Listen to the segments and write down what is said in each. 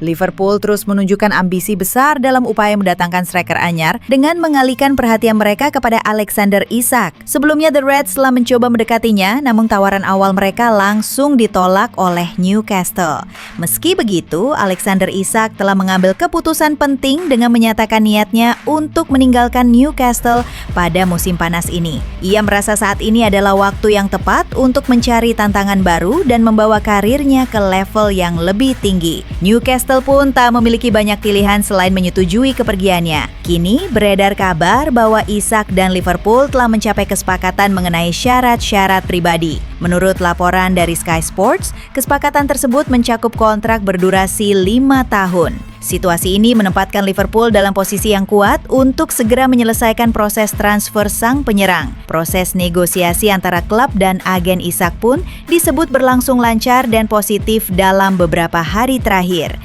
Liverpool terus menunjukkan ambisi besar dalam upaya mendatangkan striker anyar dengan mengalihkan perhatian mereka kepada Alexander Isak. Sebelumnya The Reds telah mencoba mendekatinya, namun tawaran awal mereka langsung ditolak oleh Newcastle. Meski begitu, Alexander Isak telah mengambil keputusan penting dengan menyatakan niatnya untuk meninggalkan Newcastle pada musim panas ini. Ia merasa saat ini adalah waktu yang tepat untuk mencari tantangan baru dan membawa karirnya ke level yang lebih tinggi. Newcastle pun tak memiliki banyak pilihan selain menyetujui kepergiannya. Kini beredar kabar bahwa Isak dan Liverpool telah mencapai kesepakatan mengenai syarat-syarat pribadi. Menurut laporan dari Sky Sports, kesepakatan tersebut mencakup kontrak berdurasi 5 tahun. Situasi ini menempatkan Liverpool dalam posisi yang kuat untuk segera menyelesaikan proses transfer sang penyerang. Proses negosiasi antara klub dan agen Isak pun disebut berlangsung lancar dan positif dalam beberapa hari terakhir.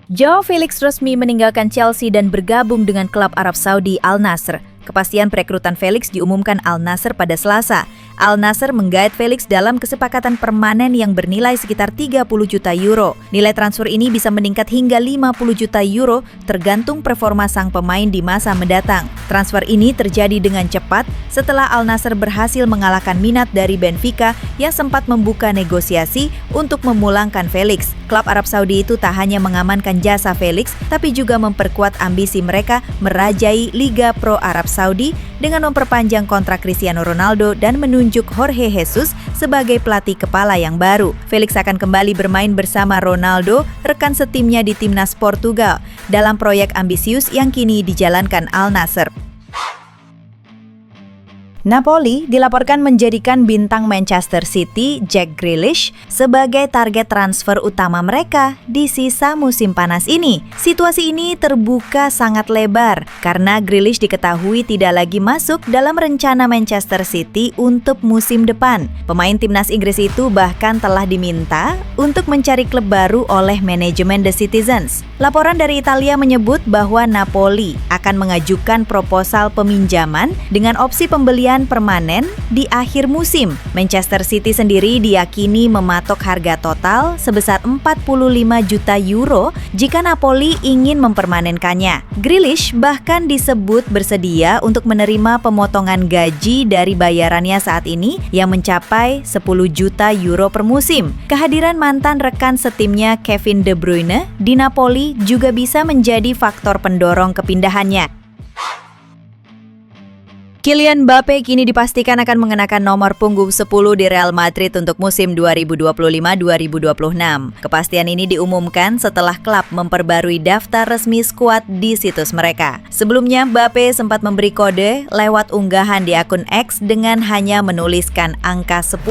Joao Felix resmi meninggalkan Chelsea dan bergabung dengan klub Arab Saudi Al Nassr. Kepastian perekrutan Felix diumumkan Al Nassr pada Selasa. Al Nassr menggait Felix dalam kesepakatan permanen yang bernilai sekitar 30 juta euro. Nilai transfer ini bisa meningkat hingga 50 juta euro tergantung performa sang pemain di masa mendatang. Transfer ini terjadi dengan cepat setelah Al Nassr berhasil mengalahkan minat dari Benfica yang sempat membuka negosiasi untuk memulangkan Felix. Klub Arab Saudi itu tak hanya mengamankan jasa Felix, tapi juga memperkuat ambisi mereka merajai Liga Pro Arab Saudi dengan memperpanjang kontrak Cristiano Ronaldo dan menunjuk Jorge Jesus sebagai pelatih kepala yang baru. Felix akan kembali bermain bersama Ronaldo, rekan setimnya di timnas Portugal, dalam proyek ambisius yang kini dijalankan Al Nassr. Napoli dilaporkan menjadikan bintang Manchester City, Jack Grealish, sebagai target transfer utama mereka di sisa musim panas ini. Situasi ini terbuka sangat lebar karena Grealish diketahui tidak lagi masuk dalam rencana Manchester City untuk musim depan. Pemain timnas Inggris itu bahkan telah diminta untuk mencari klub baru oleh manajemen The Citizens. Laporan dari Italia menyebut bahwa Napoli akan mengajukan proposal peminjaman dengan opsi pembelian permanen di akhir musim. Manchester City sendiri diyakini mematok harga total sebesar 45 juta euro jika Napoli ingin mempermanenkannya. Grealish bahkan disebut bersedia untuk menerima pemotongan gaji dari bayarannya saat ini yang mencapai 10 juta euro per musim. Kehadiran mantan rekan setimnya Kevin De Bruyne di Napoli juga bisa menjadi faktor pendorong kepindahannya. Kylian Mbappe kini dipastikan akan mengenakan nomor punggung 10 di Real Madrid untuk musim 2025-2026. Kepastian ini diumumkan setelah klub memperbarui daftar resmi skuad di situs mereka. Sebelumnya, Mbappe sempat memberi kode lewat unggahan di akun X dengan hanya menuliskan angka 10.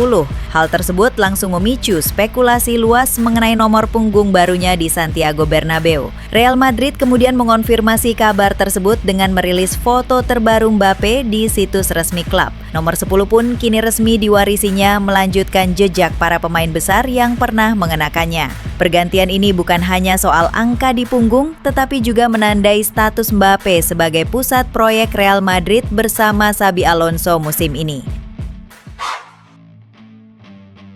Hal tersebut langsung memicu spekulasi luas mengenai nomor punggung barunya di Santiago Bernabeu. Real Madrid kemudian mengonfirmasi kabar tersebut dengan merilis foto terbaru Mbappe di situs resmi klub. Nomor 10 pun kini resmi diwarisinya melanjutkan jejak para pemain besar yang pernah mengenakannya. Pergantian ini bukan hanya soal angka di punggung, tetapi juga menandai status Mbappe sebagai pusat proyek Real Madrid bersama Xabi Alonso musim ini.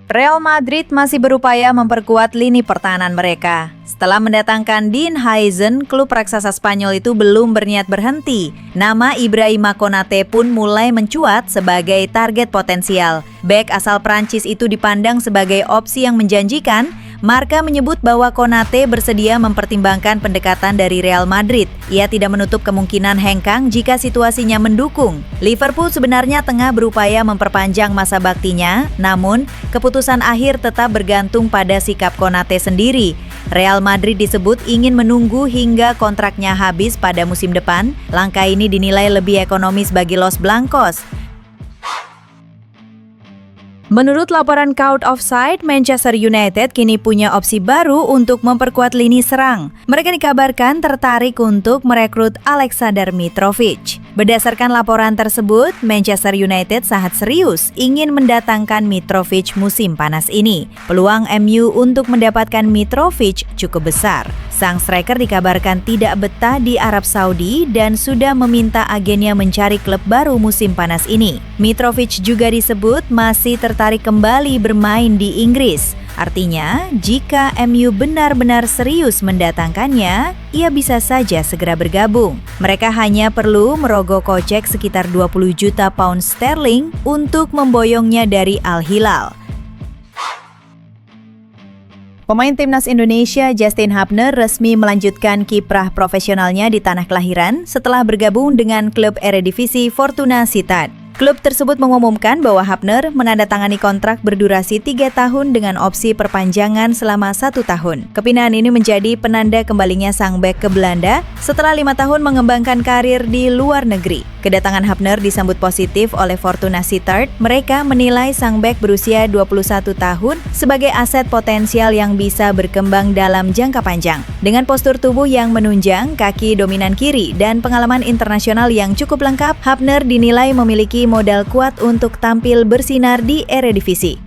Real Madrid masih berupaya memperkuat lini pertahanan mereka. Setelah mendatangkan Dean Huijsen, klub raksasa Spanyol itu belum berniat berhenti. Nama Ibrahima Konate pun mulai mencuat sebagai target potensial. Bek asal Prancis itu dipandang sebagai opsi yang menjanjikan. Marca menyebut bahwa Konate bersedia mempertimbangkan pendekatan dari Real Madrid. Ia tidak menutup kemungkinan hengkang jika situasinya mendukung. Liverpool sebenarnya tengah berupaya memperpanjang masa baktinya, namun keputusan akhir tetap bergantung pada sikap Konate sendiri. Real Madrid disebut ingin menunggu hingga kontraknya habis pada musim depan. Langkah ini dinilai lebih ekonomis bagi Los Blancos. Menurut laporan Count Offside, Manchester United kini punya opsi baru untuk memperkuat lini serang. Mereka dikabarkan tertarik untuk merekrut Aleksandar Mitrovic. Berdasarkan laporan tersebut, Manchester United sangat serius ingin mendatangkan Mitrovic musim panas ini. Peluang MU untuk mendapatkan Mitrovic cukup besar. Sang striker dikabarkan tidak betah di Arab Saudi dan sudah meminta agennya mencari klub baru musim panas ini. Mitrovic juga disebut masih tertarik kembali bermain di Inggris. Artinya, jika MU benar-benar serius mendatangkannya, ia bisa saja segera bergabung. Mereka hanya perlu merogoh kocek sekitar 20 juta pound sterling untuk memboyongnya dari Al Hilal. Pemain timnas Indonesia Justin Hapner resmi melanjutkan kiprah profesionalnya di tanah kelahiran setelah bergabung dengan klub Eredivisie Fortuna Sittard. Klub tersebut mengumumkan bahwa Hapner menandatangani kontrak berdurasi 3 tahun dengan opsi perpanjangan selama 1 tahun. Kepindahan ini menjadi penanda kembalinya sang bek ke Belanda setelah 5 tahun mengembangkan karir di luar negeri. Kedatangan Hapner disambut positif oleh Fortuna Sittard. Mereka menilai sang bek berusia 21 tahun sebagai aset potensial yang bisa berkembang dalam jangka panjang. Dengan postur tubuh yang menunjang, kaki dominan kiri, dan pengalaman internasional yang cukup lengkap, Hapner dinilai memiliki modal kuat untuk tampil bersinar di Eredivisie.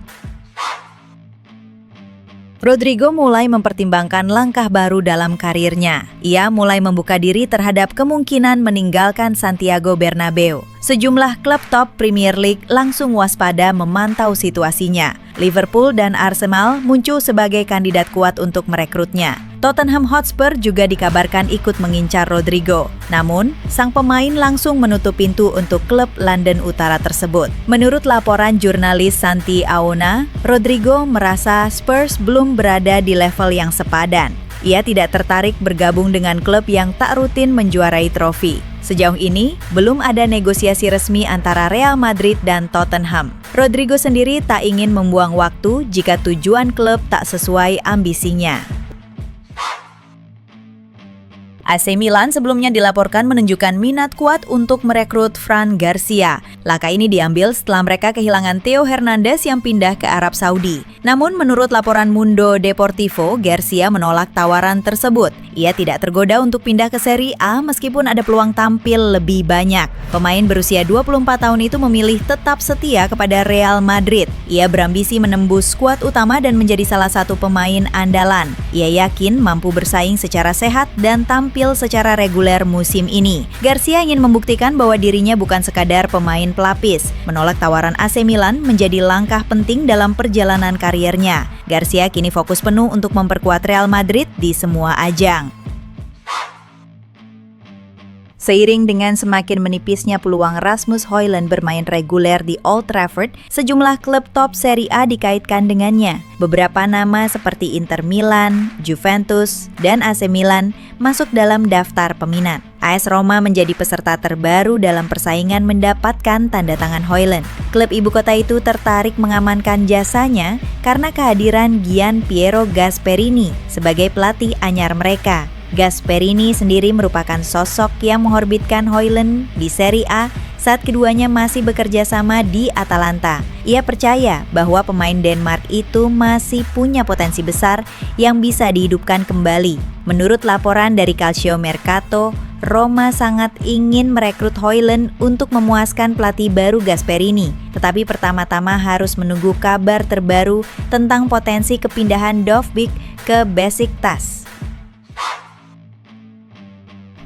Rodrigo mulai mempertimbangkan langkah baru dalam karirnya. Ia mulai membuka diri terhadap kemungkinan meninggalkan Santiago Bernabeu. Sejumlah klub top Premier League langsung waspada memantau situasinya. Liverpool dan Arsenal muncul sebagai kandidat kuat untuk merekrutnya. Tottenham Hotspur juga dikabarkan ikut mengincar Rodrigo. Namun, sang pemain langsung menutup pintu untuk klub London Utara tersebut. Menurut laporan jurnalis Santi Auna, Rodrigo merasa Spurs belum berada di level yang sepadan. Ia tidak tertarik bergabung dengan klub yang tak rutin menjuarai trofi. Sejauh ini, belum ada negosiasi resmi antara Real Madrid dan Tottenham. Rodrigo sendiri tak ingin membuang waktu jika tujuan klub tak sesuai ambisinya. AC Milan sebelumnya dilaporkan menunjukkan minat kuat untuk merekrut Fran Garcia. Langkah ini diambil setelah mereka kehilangan Theo Hernandez yang pindah ke Arab Saudi. Namun menurut laporan Mundo Deportivo, Garcia menolak tawaran tersebut. Ia tidak tergoda untuk pindah ke Serie A meskipun ada peluang tampil lebih banyak. Pemain berusia 24 tahun itu memilih tetap setia kepada Real Madrid. Ia berambisi menembus skuad utama dan menjadi salah satu pemain andalan. Ia yakin mampu bersaing secara sehat dan tampil secara reguler musim ini. Garcia ingin membuktikan bahwa dirinya bukan sekadar pemain pelapis. Menolak tawaran AC Milan menjadi langkah penting dalam perjalanan karirnya. Garcia kini fokus penuh untuk memperkuat Real Madrid di semua ajang. Seiring dengan semakin menipisnya peluang Rasmus Højlund bermain reguler di Old Trafford, sejumlah klub top Serie A dikaitkan dengannya. Beberapa nama seperti Inter Milan, Juventus, dan AC Milan masuk dalam daftar peminat. AS Roma menjadi peserta terbaru dalam persaingan mendapatkan tanda tangan Højlund. Klub ibu kota itu tertarik mengamankan jasanya karena kehadiran Gian Piero Gasperini sebagai pelatih anyar mereka. Gasperini sendiri merupakan sosok yang mengorbitkan Højlund di Serie A saat keduanya masih bekerja sama di Atalanta. Ia percaya bahwa pemain Denmark itu masih punya potensi besar yang bisa dihidupkan kembali. Menurut laporan dari Calciomercato, Roma sangat ingin merekrut Højlund untuk memuaskan pelatih baru Gasperini. Tetapi pertama-tama harus menunggu kabar terbaru tentang potensi kepindahan Dovbyk ke Besiktas.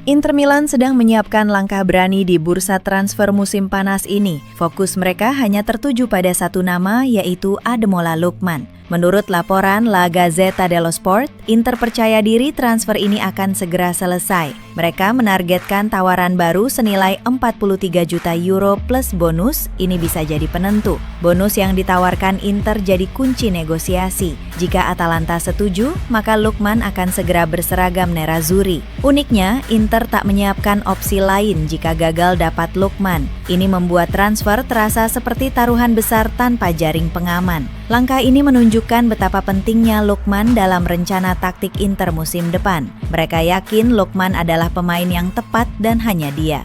Inter Milan sedang menyiapkan langkah berani di bursa transfer musim panas ini. Fokus mereka hanya tertuju pada satu nama, yaitu Ademola Lookman. Menurut laporan La Gazzetta dello Sport, Inter percaya diri transfer ini akan segera selesai. Mereka menargetkan tawaran baru senilai 43 juta euro plus bonus, ini bisa jadi penentu. Bonus yang ditawarkan Inter jadi kunci negosiasi. Jika Atalanta setuju, maka Lookman akan segera berseragam Nerazzurri. Uniknya, Inter tak menyiapkan opsi lain jika gagal dapat Lookman. Ini membuat transfer terasa seperti taruhan besar tanpa jaring pengaman. Langkah ini menunjukkan betapa pentingnya Lookman dalam rencana taktik Inter musim depan. Mereka yakin Lookman adalah pemain yang tepat dan hanya dia.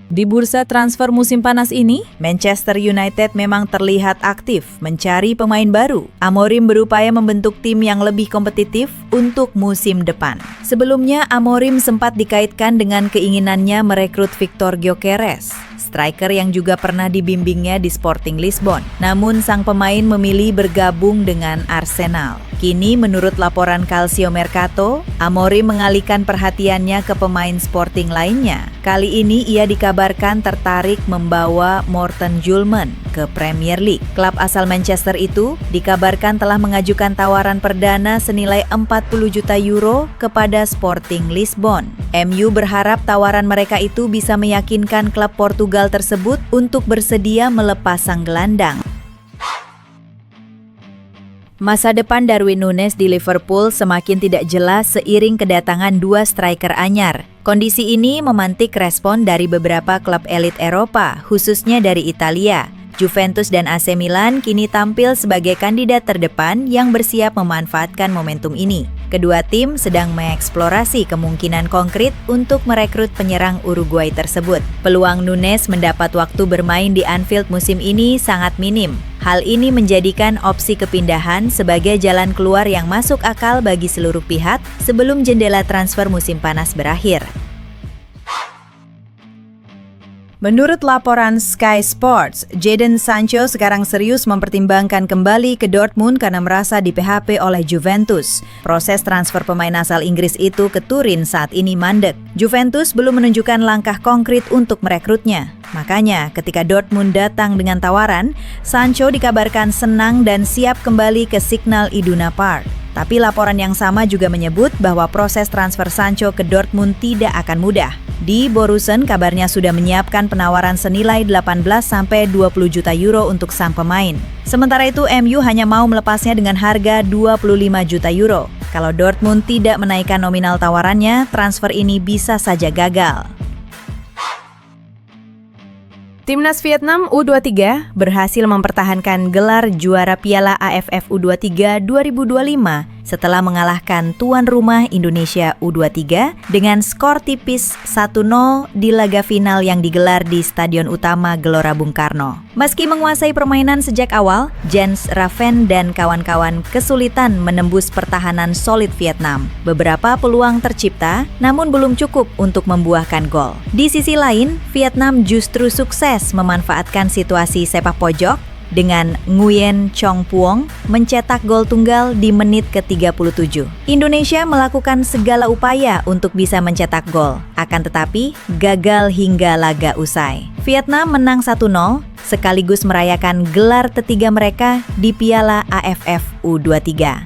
Di bursa transfer musim panas ini, Manchester United memang terlihat aktif mencari pemain baru. Amorim berupaya membentuk tim yang lebih kompetitif untuk musim depan. Sebelumnya, Amorim sempat dikaitkan dengan keinginannya merekrut Victor Gyökeres, striker yang juga pernah dibimbingnya di Sporting Lisbon. Namun sang pemain memilih bergabung dengan Arsenal. Kini menurut laporan Calcio Mercato, Amorim mengalihkan perhatiannya ke pemain Sporting lainnya. Kali ini ia dikabarkan tertarik membawa Morten Hjulmand ke Premier League. Klub asal Manchester itu dikabarkan telah mengajukan tawaran perdana senilai 40 juta euro kepada Sporting Lisbon. MU berharap tawaran mereka itu bisa meyakinkan klub Portugal tersebut untuk bersedia melepas sang gelandang. Masa depan Darwin Núñez di Liverpool semakin tidak jelas seiring kedatangan dua striker anyar. Kondisi ini memantik respon dari beberapa klub elit Eropa, khususnya dari Italia. Juventus dan AC Milan kini tampil sebagai kandidat terdepan yang bersiap memanfaatkan momentum ini. Kedua tim sedang mengeksplorasi kemungkinan konkret untuk merekrut penyerang Uruguay tersebut. Peluang Núñez mendapat waktu bermain di Anfield musim ini sangat minim. Hal ini menjadikan opsi kepindahan sebagai jalan keluar yang masuk akal bagi seluruh pihak sebelum jendela transfer musim panas berakhir. Menurut laporan Sky Sports, Jadon Sancho sekarang serius mempertimbangkan kembali ke Dortmund karena merasa di-PHP oleh Juventus. Proses transfer pemain asal Inggris itu ke Turin saat ini mandek. Juventus belum menunjukkan langkah konkret untuk merekrutnya. Makanya, ketika Dortmund datang dengan tawaran, Sancho dikabarkan senang dan siap kembali ke Signal Iduna Park. Tapi laporan yang sama juga menyebut bahwa proses transfer Sancho ke Dortmund tidak akan mudah. Di Borussen kabarnya sudah menyiapkan penawaran senilai 18-20 juta euro untuk sang pemain. Sementara itu MU hanya mau melepasnya dengan harga 25 juta euro. Kalau Dortmund tidak menaikkan nominal tawarannya, transfer ini bisa saja gagal. Timnas Vietnam U23 berhasil mempertahankan gelar juara Piala AFF U23 2025 setelah mengalahkan tuan rumah Indonesia U23 dengan skor tipis 1-0 di laga final yang digelar di Stadion Utama Gelora Bung Karno. Meski menguasai permainan sejak awal, Jens Raven dan kawan-kawan kesulitan menembus pertahanan solid Vietnam. Beberapa peluang tercipta, namun belum cukup untuk membuahkan gol. Di sisi lain, Vietnam justru sukses memanfaatkan situasi sepak pojok dengan Nguyen Chong Puong mencetak gol tunggal di menit ke-37. Indonesia melakukan segala upaya untuk bisa mencetak gol, akan tetapi gagal hingga laga usai. Vietnam menang 1-0 sekaligus merayakan gelar ketiga mereka di Piala AFF U23.